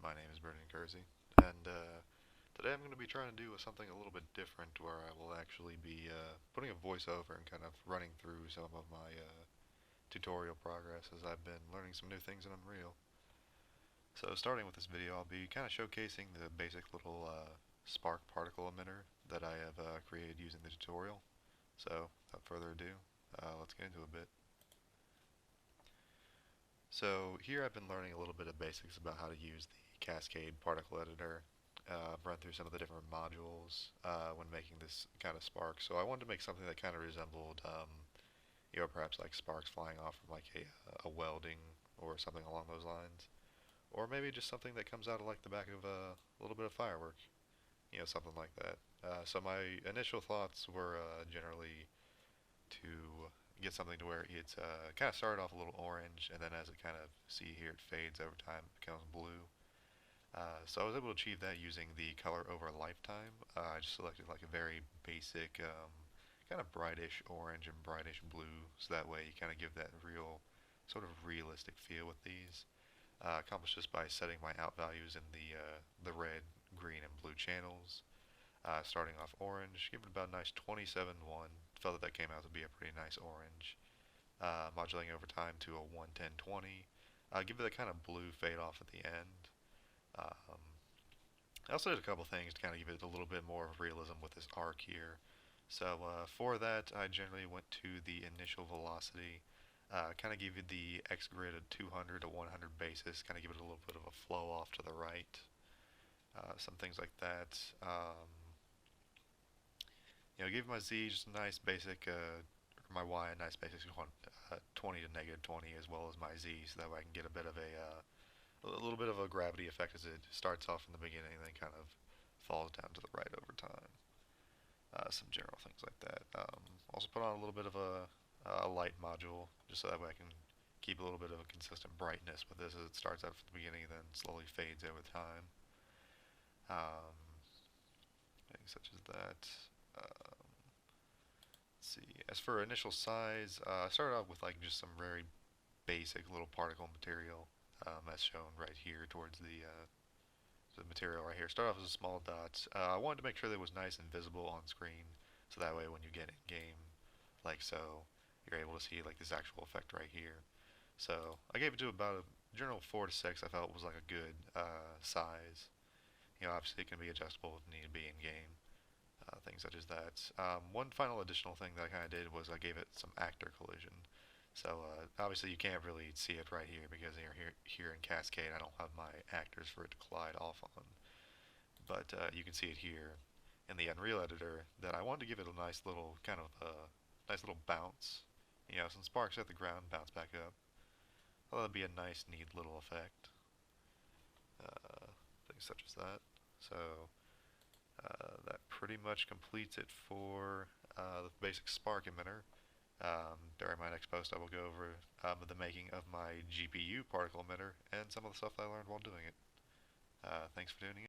my name is Brendan Kersey, and today I'm going to be trying to do something a little bit different where I will actually be putting a voiceover and kind of running through some of my tutorial progress as I've been learning some new things in Unreal. So starting with this video, I'll be kind of showcasing the basic little spark particle emitter that I have created using the tutorial. So without further ado, let's get into it a bit. So here I've been learning a little bit of basics about how to use the Cascade particle editor. I've run through some of the different modules when making this kind of spark. So I wanted to make something that kind of resembled, perhaps like sparks flying off from like a welding or something along those lines. Or maybe just something that comes out of like the back of a little bit of firework, something like that. So my initial thoughts were generally to get something to where it's kind of started off a little orange, and then as it kind of see here, it fades over time, it becomes blue. So I was able to achieve that using the color over lifetime. I just selected like a very basic, kind of brightish orange and brightish blue, so that way you kind of give that real, sort of realistic feel with these. Accomplished this by setting my out values in the red, green, and blue channels. Starting off orange, give it about a nice 27-1. Felt that that came out to be a pretty nice orange. Modulating over time to a 110-20. Give it a kind of blue fade off at the end. I also did a couple things to kind of give it a little bit more of realism with this arc here. So for that, I generally went to the initial velocity, kind of give it the X grid at 200 to 100 basis, kind of give it a little bit of a flow off to the right. Some things like that. Give my Z just a nice basic, or my Y a nice basic 20 to negative 20, as well as my Z, so that way I can get a bit of a little bit of a gravity effect as it starts off in the beginning and then kind of falls down to the right over time. Some general things like that. Also put on a little bit of a light module, just so that way I can keep a little bit of a consistent brightness with this as it starts out from the beginning and then slowly fades over time. Things such as that. Let's see. As for initial size, I started out with like just some very basic little particle material, as shown right here towards the material right here. Start off as a small dot. I wanted to make sure that it was nice and visible on screen, so that way when you get in game, like so, you're able to see like this actual effect right here. So I gave it to about a general 4 to 6. I felt was like a good size. Obviously it can be adjustable if need to be in game. Things such as that. One final additional thing that I kind of did was I gave it some actor collision. So obviously you can't really see it right here because here in Cascade I don't have my actors for it to collide off on. But you can see it here in the Unreal editor that I wanted to give it a nice little kind of nice little bounce. Some sparks at the ground, bounce back up. Well, that'd be a nice, neat little effect. Things such as that. So that pretty much completes it for the basic spark emitter. During my next post I will go over the making of my GPU particle emitter and some of the stuff that I learned while doing it. Thanks for tuning in.